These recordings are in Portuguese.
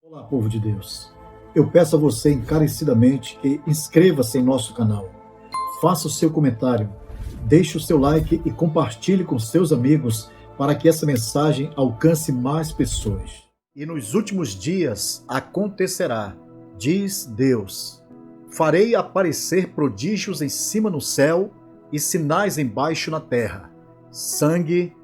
Olá, povo de Deus. Eu peço a você encarecidamente que inscreva-se em nosso canal, faça o seu comentário, deixe o seu like e compartilhe com seus amigos para que essa mensagem alcance mais pessoas. E nos últimos dias acontecerá, diz Deus, farei aparecer prodígios em cima no céu e sinais embaixo na terra, sangue,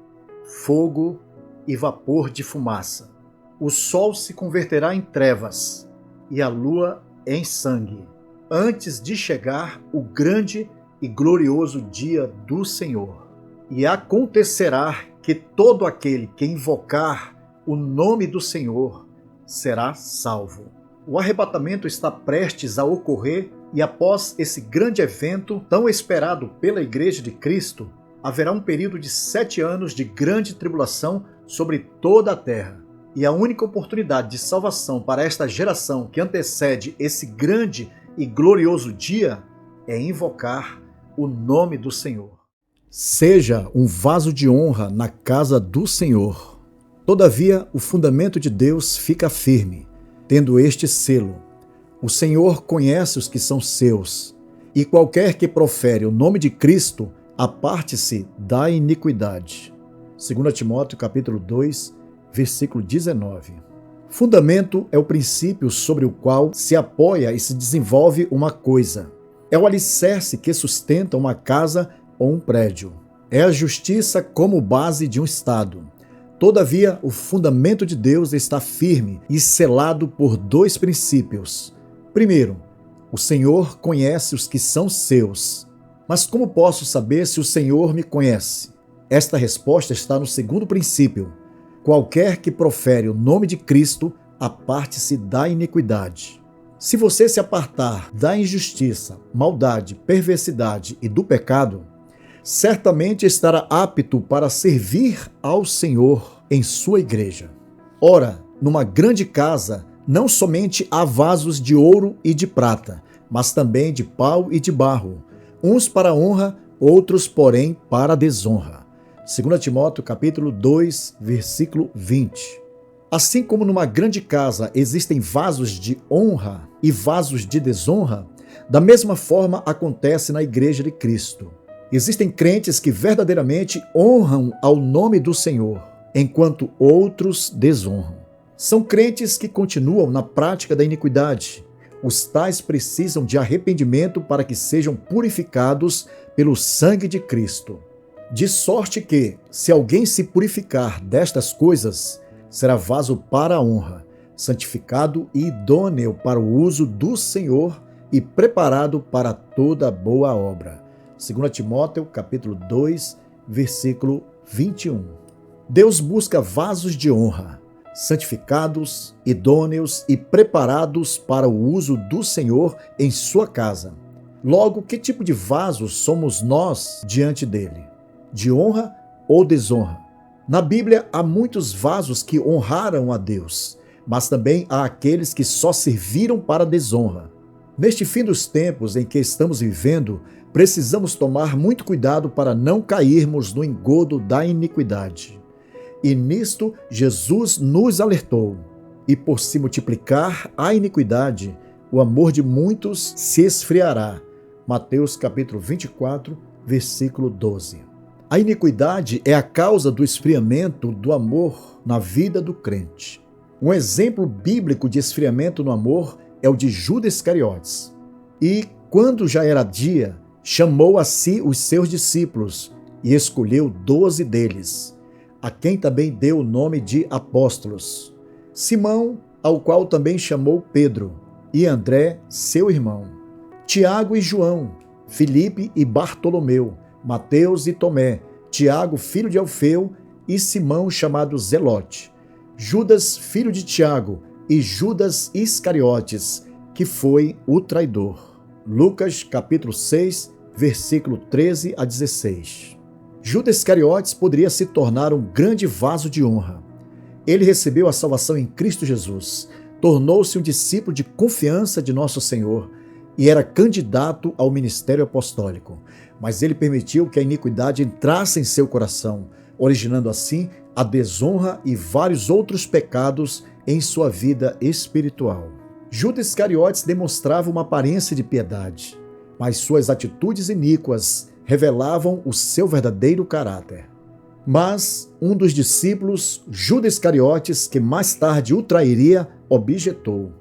fogo e vapor de fumaça. O sol se converterá em trevas e a lua em sangue, antes de chegar o grande e glorioso dia do Senhor. E acontecerá que todo aquele que invocar o nome do Senhor será salvo. O arrebatamento está prestes a ocorrer e após esse grande evento, tão esperado pela Igreja de Cristo, haverá um período de 7 anos de grande tribulação sobre toda a terra. E a única oportunidade de salvação para esta geração que antecede esse grande e glorioso dia é invocar o nome do Senhor. Seja um vaso de honra na casa do Senhor. Todavia, o fundamento de Deus fica firme, tendo este selo: o Senhor conhece os que são seus, e qualquer que profere o nome de Cristo, aparte-se da iniquidade. 2 Timóteo capítulo 2, versículo 19. Fundamento é o princípio sobre o qual se apoia e se desenvolve uma coisa. É o alicerce que sustenta uma casa ou um prédio. É a justiça como base de um Estado. Todavia, o fundamento de Deus está firme e selado por 2 princípios. Primeiro, o Senhor conhece os que são seus. Mas como posso saber se o Senhor me conhece? Esta resposta está no segundo princípio. Qualquer que profere o nome de Cristo, aparte-se da iniquidade. Se você se apartar da injustiça, maldade, perversidade e do pecado, certamente estará apto para servir ao Senhor em sua igreja. Ora, numa grande casa, não somente há vasos de ouro e de prata, mas também de pau e de barro, uns para a honra, outros, porém, para a desonra. 2 Timóteo capítulo 2, versículo 20. Assim como numa grande casa existem vasos de honra e vasos de desonra, da mesma forma acontece na Igreja de Cristo. Existem crentes que verdadeiramente honram ao nome do Senhor, enquanto outros desonram. São crentes que continuam na prática da iniquidade. Os tais precisam de arrependimento para que sejam purificados pelo sangue de Cristo. De sorte que, se alguém se purificar destas coisas, será vaso para a honra, santificado e idôneo para o uso do Senhor e preparado para toda boa obra. 2 Timóteo, capítulo 2, versículo 21. Deus busca vasos de honra, santificados, idôneos e preparados para o uso do Senhor em sua casa. Logo, que tipo de vasos somos nós diante dele? De honra ou desonra? Na Bíblia há muitos vasos que honraram a Deus, mas também há aqueles que só serviram para a desonra. Neste fim dos tempos em que estamos vivendo, precisamos tomar muito cuidado para não cairmos no engodo da iniquidade. E nisto Jesus nos alertou. E por se multiplicar a iniquidade, o amor de muitos se esfriará. Mateus capítulo 24, versículo 12. A iniquidade é a causa do esfriamento do amor na vida do crente. Um exemplo bíblico de esfriamento no amor é o de Judas Iscariotes. E, quando já era dia, chamou a si os seus discípulos e escolheu 12 deles, a quem também deu o nome de apóstolos. Simão, ao qual também chamou Pedro, e André, seu irmão, Tiago e João, Filipe e Bartolomeu, Mateus e Tomé, Tiago, filho de Alfeu, e Simão, chamado Zelote, Judas, filho de Tiago, e Judas Iscariotes, que foi o traidor. Lucas, capítulo 6, versículo 13 a 16. Judas Iscariotes poderia se tornar um grande vaso de honra. Ele recebeu a salvação em Cristo Jesus, tornou-se um discípulo de confiança de nosso Senhor e era candidato ao ministério apostólico. Mas ele permitiu que a iniquidade entrasse em seu coração, originando assim a desonra e vários outros pecados em sua vida espiritual. Judas Iscariotes demonstrava uma aparência de piedade, mas suas atitudes iníquas revelavam o seu verdadeiro caráter. Mas um dos discípulos, Judas Iscariotes, que mais tarde o trairia, objetou: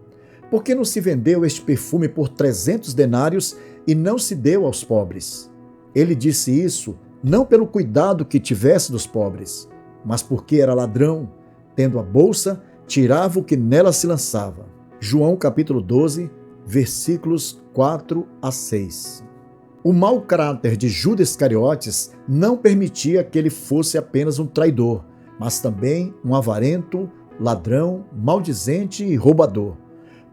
por que não se vendeu este perfume por 300 denários e não se deu aos pobres? Ele disse isso não pelo cuidado que tivesse dos pobres, mas porque era ladrão, tendo a bolsa, tirava o que nela se lançava. João capítulo 12, versículos 4 a 6. O mau caráter de Judas Iscariotes não permitia que ele fosse apenas um traidor, mas também um avarento, ladrão, maldizente e roubador.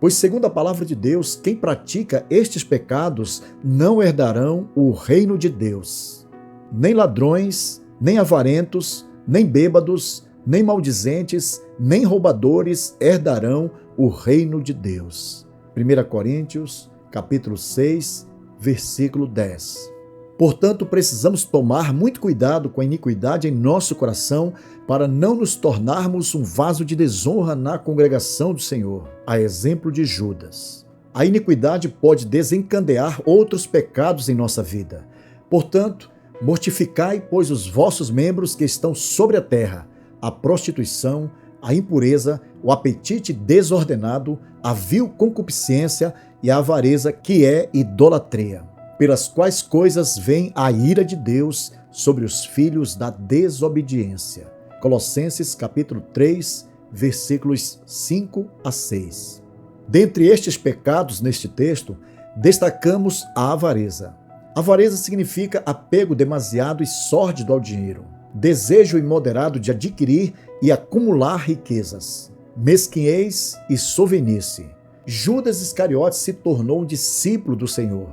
Pois, segundo a palavra de Deus, quem pratica estes pecados não herdarão o reino de Deus. Nem ladrões, nem avarentos, nem bêbados, nem maldizentes, nem roubadores herdarão o reino de Deus. 1 Coríntios, capítulo 6, versículo 10. Portanto, precisamos tomar muito cuidado com a iniquidade em nosso coração para não nos tornarmos um vaso de desonra na congregação do Senhor, a exemplo de Judas. A iniquidade pode desencadear outros pecados em nossa vida. Portanto, mortificai, pois, os vossos membros que estão sobre a terra: a prostituição, a impureza, o apetite desordenado, a vil concupiscência e a avareza, que é idolatria, pelas quais coisas vem a ira de Deus sobre os filhos da desobediência. Colossenses capítulo 3, versículos 5 a 6. Dentre estes pecados neste texto, destacamos a avareza. Avareza significa apego demasiado e sórdido ao dinheiro, desejo imoderado de adquirir e acumular riquezas, mesquinhez e sovinice. Judas Iscariotes se tornou um discípulo do Senhor,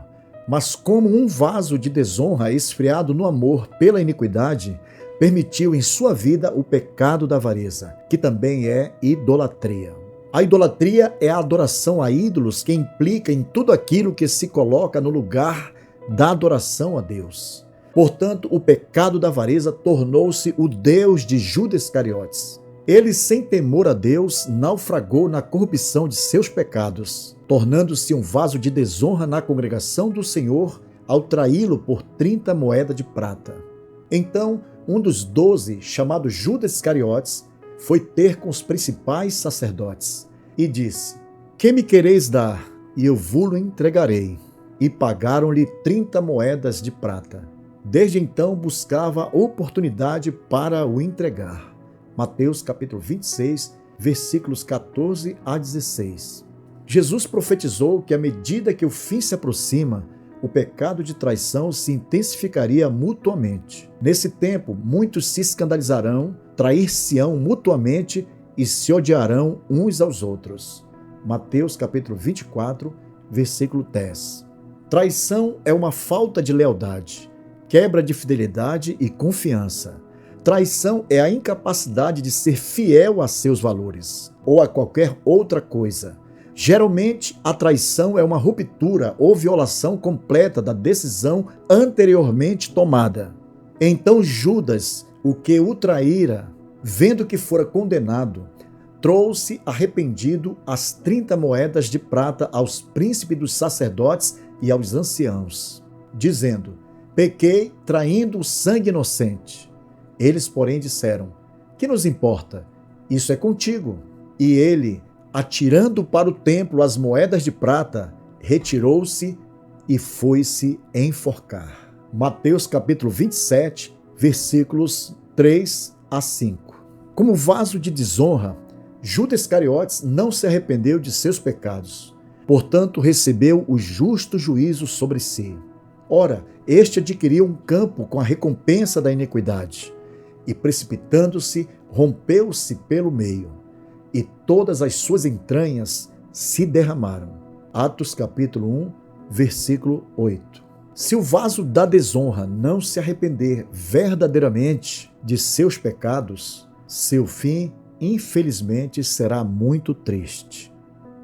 mas como um vaso de desonra esfriado no amor pela iniquidade, permitiu em sua vida o pecado da avareza, que também é idolatria. A idolatria é a adoração a ídolos que implica em tudo aquilo que se coloca no lugar da adoração a Deus. Portanto, o pecado da avareza tornou-se o Deus de Judas Iscariotes. Ele, sem temor a Deus, naufragou na corrupção de seus pecados, tornando-se um vaso de desonra na congregação do Senhor ao traí-lo por 30 moedas de prata. Então, um dos 12, chamado Judas Iscariotes, foi ter com os principais sacerdotes e disse: que me quereis dar? E eu vou-lo entregarei. E pagaram-lhe 30 moedas de prata. Desde então buscava oportunidade para o entregar. Mateus capítulo 26, versículos 14 a 16. Jesus profetizou que à medida que o fim se aproxima, o pecado de traição se intensificaria mutuamente. Nesse tempo, muitos se escandalizarão, trair-se-ão mutuamente e se odiarão uns aos outros. Mateus capítulo 24, versículo 10. Traição é uma falta de lealdade, quebra de fidelidade e confiança. Traição é a incapacidade de ser fiel a seus valores ou a qualquer outra coisa. Geralmente, a traição é uma ruptura ou violação completa da decisão anteriormente tomada. Então Judas, o que o traíra, vendo que fora condenado, trouxe arrependido as 30 moedas de prata aos príncipes dos sacerdotes e aos anciãos, dizendo: pequei traindo o sangue inocente. Eles, porém, disseram: que nos importa? Isso é contigo. E ele, atirando para o templo as moedas de prata, retirou-se e foi-se enforcar. Mateus capítulo 27, versículos 3 a 5. Como vaso de desonra, Judas Iscariotes não se arrependeu de seus pecados. Portanto, recebeu o justo juízo sobre si. Ora, este adquiriu um campo com a recompensa da iniquidade, e precipitando-se, rompeu-se pelo meio, e todas as suas entranhas se derramaram. Atos capítulo 1, versículo 8. Se o vaso da desonra não se arrepender verdadeiramente de seus pecados, seu fim, infelizmente, será muito triste.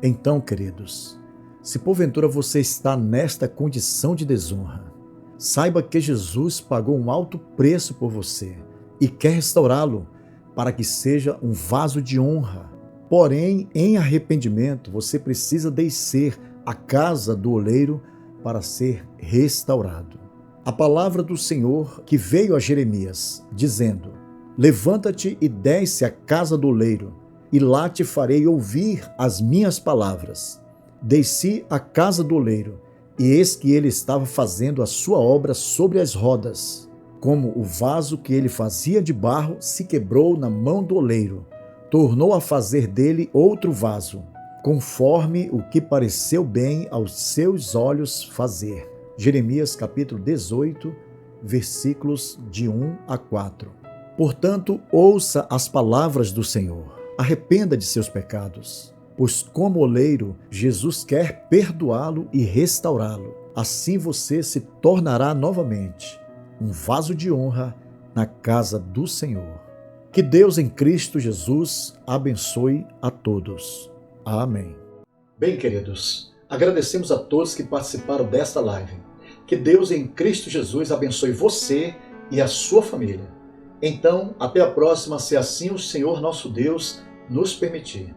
Então, queridos, se porventura você está nesta condição de desonra, saiba que Jesus pagou um alto preço por você e quer restaurá-lo para que seja um vaso de honra. Porém, em arrependimento, você precisa descer à casa do oleiro para ser restaurado. A palavra do Senhor que veio a Jeremias, dizendo: levanta-te e desce à casa do oleiro, e lá te farei ouvir as minhas palavras. Desci à casa do oleiro, e eis que ele estava fazendo a sua obra sobre as rodas. Como o vaso que ele fazia de barro se quebrou na mão do oleiro, tornou a fazer dele outro vaso, conforme o que pareceu bem aos seus olhos fazer. Jeremias capítulo 18, versículos de 1 a 4. Portanto, ouça as palavras do Senhor. Arrependa de seus pecados, pois como oleiro, Jesus quer perdoá-lo e restaurá-lo. Assim você se tornará novamente um vaso de honra na casa do Senhor. Que Deus em Cristo Jesus abençoe a todos. Amém. Bem, queridos, agradecemos a todos que participaram desta live. Que Deus em Cristo Jesus abençoe você e a sua família. Então, até a próxima, se assim o Senhor nosso Deus nos permitir.